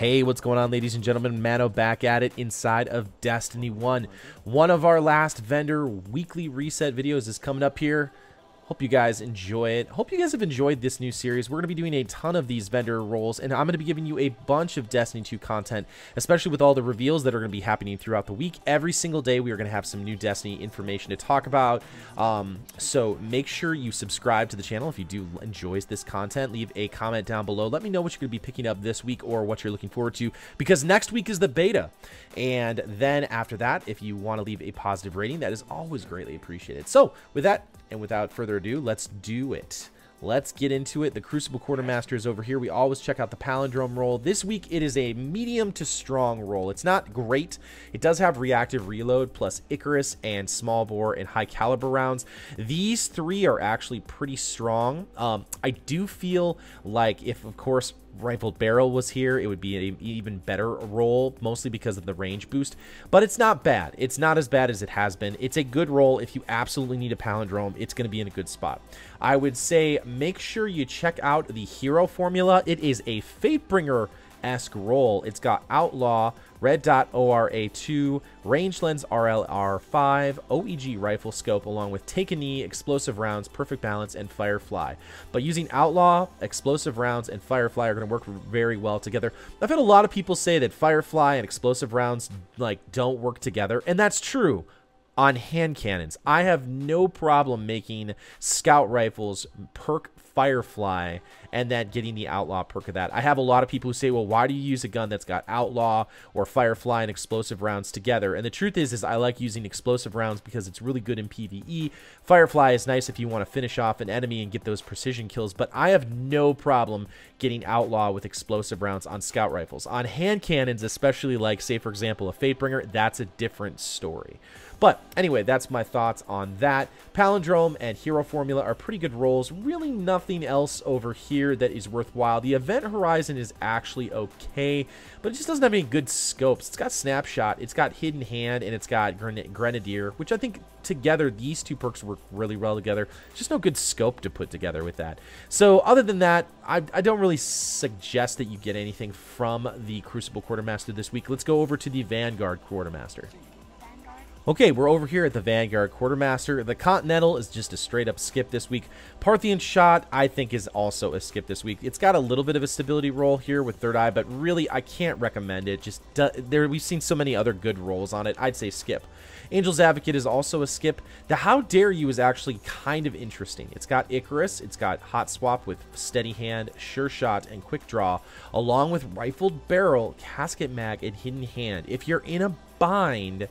Hey, what's going on, ladies and gentlemen? Mano back at it inside of Destiny 1. One of our last vendor weekly reset videos is coming up here. Hope you guys enjoy it. Hope you guys have enjoyed this new series. We're going to be doing a ton of these vendor roles, and I'm going to be giving you a bunch of Destiny 2 content, especially with all the reveals that are going to be happening throughout the week. Every single day, we are going to have some new Destiny information to talk about. So make sure you subscribe to the channel if you do enjoy this content. Leave a comment down below. Let me know what you're going to be picking up this week or what you're looking forward to, because next week is the beta. And then after that, if you want to leave a positive rating, that is always greatly appreciated. So with that, and without further ado, let's do it. Let's get into it. The Crucible Quartermaster is over here. We always check out the palindrome roll. This week, it is a medium to strong roll. It's not great. It does have reactive reload plus Icarus and small bore and high caliber rounds. These three are actually pretty strong. I do feel like if, of course, rifled barrel was here, it would be an even better roll, mostly because of the range boost, but it's not bad. It's not as bad as it has been. It's a good roll. If you absolutely need a palindrome, it's going to be in a good spot. I would say make sure you check out the hero formula. It is a Fatebringer-esque roll. It's got Outlaw, Red Dot ORA2, Range Lens RLR5, OEG Rifle Scope, along with Take a Knee, Explosive Rounds, Perfect Balance, and Firefly. But using Outlaw, Explosive Rounds, and Firefly are going to work very well together. I've had a lot of people say that Firefly and Explosive Rounds don't work together, and that's true. On hand cannons, I have no problem making scout rifles perk Firefly and then getting the Outlaw perk of that. I have a lot of people who say, well, why do you use a gun that's got Outlaw or Firefly and explosive rounds together? And the truth is I like using explosive rounds because it's really good in PvE. Firefly is nice if you want to finish off an enemy and get those precision kills, but I have no problem getting Outlaw with explosive rounds on scout rifles. On hand cannons, especially like, say, for example, a Fatebringer, that's a different story. But anyway, that's my thoughts on that. Palindrome and Hero Formula are pretty good rolls. Really nothing else over here that is worthwhile. The Event Horizon is actually okay, but it just doesn't have any good scopes. It's got Snapshot, it's got Hidden Hand, and it's got Grenadier, which I think together, these two perks work really well together. Just no good scope to put together with that. So other than that, I don't really suggest that you get anything from the Crucible Quartermaster this week. Let's go over to the Vanguard Quartermaster. Okay, we're over here at the Vanguard Quartermaster. The Continental is just a straight-up skip this week. Parthian Shot, I think, is also a skip this week. It's got a little bit of a stability roll here with Third Eye, but really, I can't recommend it. Just we've seen so many other good rolls on it. I'd say skip. Angel's Advocate is also a skip. The How Dare You is actually kind of interesting. It's got Icarus, it's got Hot Swap with Steady Hand, Sure Shot, and Quick Draw, along with Rifled Barrel, Casket Mag, and Hidden Hand. If you're in a bind,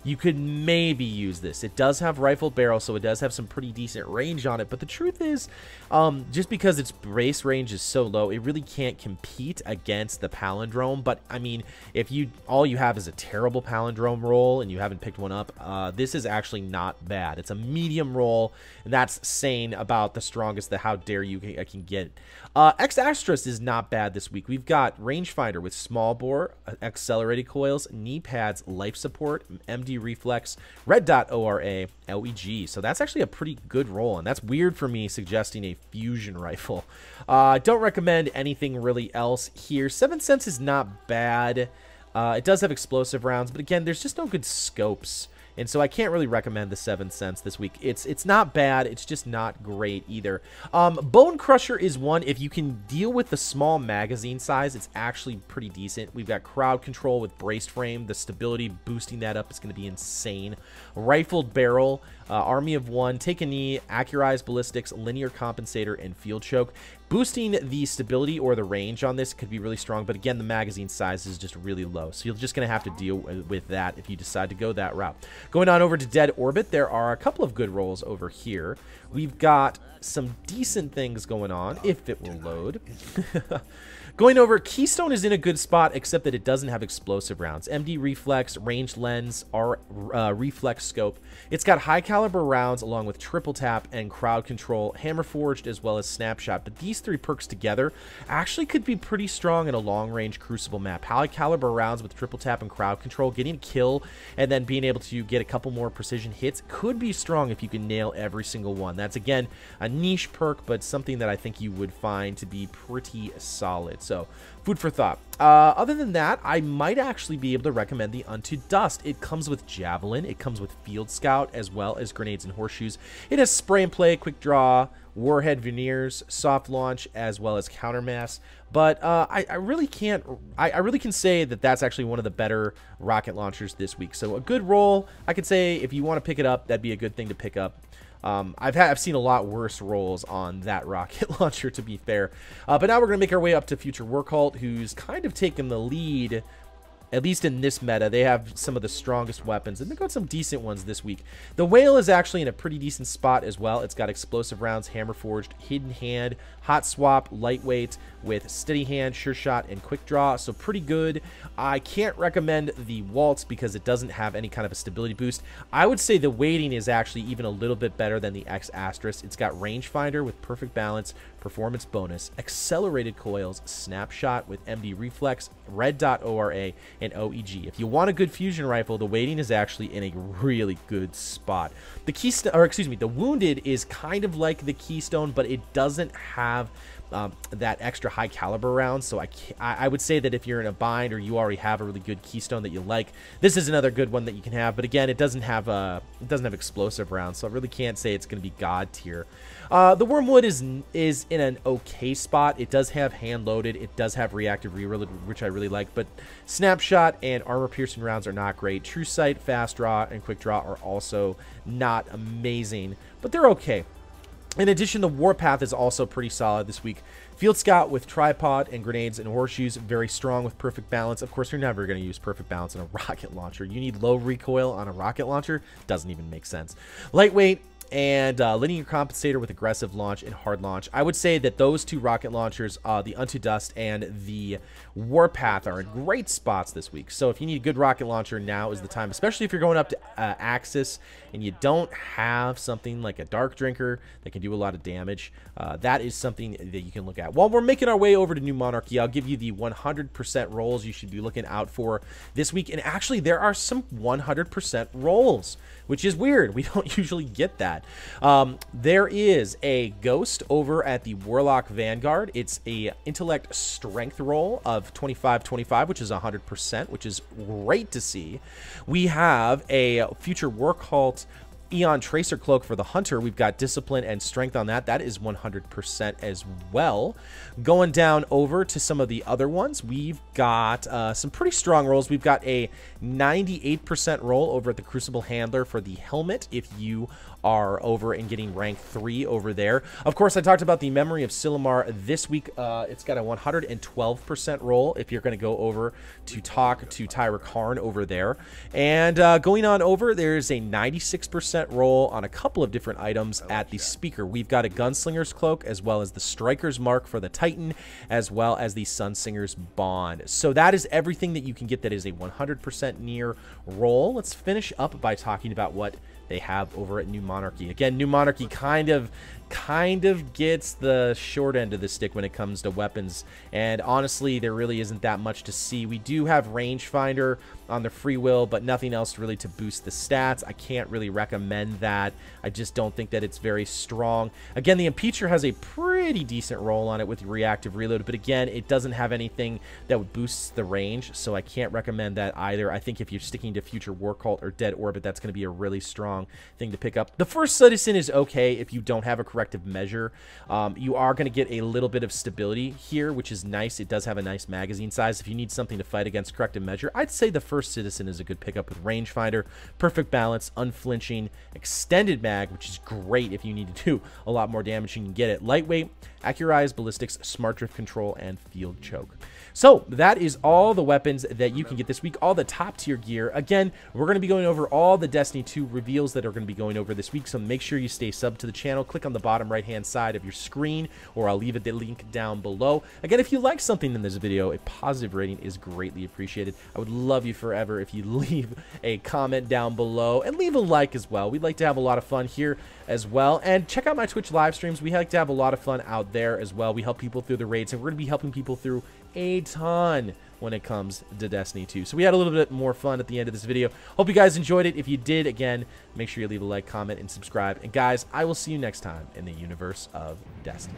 you could maybe use this. It does have rifled barrel, so it does have some pretty decent range on it. But the truth is, just because its base range is so low, it really can't compete against the palindrome. But I mean, if all you have is a terrible palindrome roll and you haven't picked one up, this is actually not bad. It's a medium roll, and that's saying about the strongest the How Dare You can get. X Astros is not bad this week. We've got Rangefinder with small bore, accelerated coils, knee pads, life support, MD reflex, Red Dot ORA, LEG. So that's actually a pretty good roll, and that's weird for me suggesting a fusion rifle. Don't recommend anything really else here. 7 cents is not bad. It does have explosive rounds, but again, there's just no good scopes. And so I can't really recommend the 7 cents this week. It's not bad. It's just not great either. Bone Crusher is one. If you can deal with the small magazine size, it's actually pretty decent. We've got Crowd Control with Braced Frame. The stability boosting that up is going to be insane. Rifled Barrel, Army of One, Take a Knee, Accurized Ballistics, Linear Compensator, and Field Choke. Boosting the stability or the range on this could be really strong, but again, the magazine size is just really low, so you're just going to have to deal with that if you decide to go that route. Going on over to Dead Orbit, there are a couple of good rolls over here. We've got some decent things going on, if it will load. Going over, Keystone is in a good spot, except that it doesn't have explosive rounds. MD Reflex, Ranged Lens, Reflex Scope. It's got high caliber rounds along with Triple Tap and Crowd Control, Hammer Forged, as well as Snapshot. But these three perks together actually could be pretty strong in a long-range Crucible map. High caliber rounds with Triple Tap and Crowd Control, getting a kill, and then being able to get a couple more precision hits could be strong if you can nail every single one. That's, again, a niche perk, but something that I think you would find to be pretty solid. So food for thought. Other than that, I might actually be able to recommend the Unto Dust. It comes with Javelin, it comes with Field Scout, as well as Grenades and Horseshoes. It has Spray and Play, Quick Draw, Warhead Veneers, Soft Launch, as well as Countermass. But I really can't. I really can say that that's actually one of the better rocket launchers this week. So a good roll. I could say if you want to pick it up, that'd be a good thing to pick up. I've seen a lot worse rolls on that rocket launcher, to be fair. But now we're going to make our way up to Future Warcult, who's kind of taken the lead. At least in this meta, they have some of the strongest weapons, and they've got some decent ones this week. The Whale is actually in a pretty decent spot as well. It's got Explosive Rounds, Hammer Forged, Hidden Hand, Hot Swap, Lightweight, with Steady Hand, Sure Shot, and Quick Draw, so pretty good. I can't recommend the Waltz because it doesn't have any kind of a stability boost. I would say the weighting is actually even a little bit better than the X Asterisk. It's got Rangefinder with Perfect Balance, Performance Bonus, Accelerated Coils, Snapshot with MD Reflex, Red Dot ORA, and OEG. If you want a good fusion rifle, the weighting is actually in a really good spot. The Keystone, or excuse me, the Wounded is kind of like the Keystone, but it doesn't have that extra high caliber round. So I would say that if you're in a bind or you already have a really good Keystone that you like, this is another good one that you can have. But again, it doesn't have explosive rounds, so I really can't say it's going to be god tier. The Wormwood is in an okay spot. It does have hand loaded. It does have reactive reload, which I really like. But Snapshot and armor piercing rounds are not great. True Sight, Fast Draw, and Quick Draw are also not amazing, but they're okay. In addition, the Warpath is also pretty solid this week. Field Scout with Tripod and Grenades and Horseshoes, very strong with Perfect Balance. Of course, you're never going to use Perfect Balance on a rocket launcher. You need low recoil on a rocket launcher. Doesn't even make sense. Lightweight and Linear Compensator with Aggressive Launch and Hard Launch. I would say that those two rocket launchers, the Unto Dust and the Warpath, are in great spots this week. So if you need a good rocket launcher, now is the time, especially if you're going up to Axis and you don't have something like a Dark Drinker that can do a lot of damage. That is something that you can look at. While we're making our way over to New Monarchy, I'll give you the 100% rolls you should be looking out for this week. And actually, there are some 100% rolls, which is weird. We don't usually get that. There is a Ghost over at the Warlock Vanguard. It's a Intellect Strength roll of 25-25, which is 100%, which is great to see. We have a Future Warcult Eon Tracer Cloak for the Hunter. We've got Discipline and Strength on that. That is 100% as well. Going down over to some of the other ones, we've got some pretty strong rolls. We've got a 98% roll over at the Crucible Handler for the helmet if you are over and getting rank 3 over there. Of course, I talked about the Memory of Silumar this week. It's got a 112% roll if you're going to go over to talk to Tyra Karn over there. And going on over, there's a 96% roll on a couple of different items at the Speaker. We've got a Gunslinger's Cloak, as well as the Striker's Mark for the Titan, as well as the Sunsinger's Bond. So that is everything that you can get that is a 100% near roll. Let's finish up by talking about what they have over at New Monarchy. Again, New Monarchy kind of gets the short end of the stick when it comes to weapons, and honestly, there really isn't that much to see. We do have Rangefinder on the Free Will, but nothing else really to boost the stats. I can't really recommend that. I just don't think that it's very strong. Again, the Impeacher has a pretty decent roll on it with reactive reload, but again, it doesn't have anything that would boost the range, so I can't recommend that either. I think if you're sticking to Future Warcult or Dead Orbit, that's going to be a really strong thing to pick up. The First Citizen is okay if you don't have a corrective measure. You are going to get a little bit of stability here, which is nice. It does have a nice magazine size. If you need something to fight against corrective measure, I'd say the First Citizen is a good pickup with Rangefinder, Perfect Balance, Unflinching, Extended Mag, which is great if you need to do a lot more damage. You can get it. Lightweight, Accurized Ballistics, Smart Drift Control, and Field Choke. So that is all the weapons that you can get this week, all the top tier gear. Again, we're going to be going over all the Destiny 2 reveals that are going to be going over this week, so make sure you stay subbed to the channel. Click on the bottom right hand side of your screen, or I'll leave the link down below. Again, if you like something in this video, a positive rating is greatly appreciated. I would love you forever if you leave a comment down below and leave a like as well. We'd like to have a lot of fun here as well, and check out my Twitch live streams. We like to have a lot of fun out there as well. We help people through the raids, and we're going to be helping people through a ton when it comes to Destiny 2. So we had a little bit more fun at the end of this video. Hope you guys enjoyed it. If you did, again, make sure you leave a like, comment, and subscribe. And guys, I will see you next time in the universe of Destiny.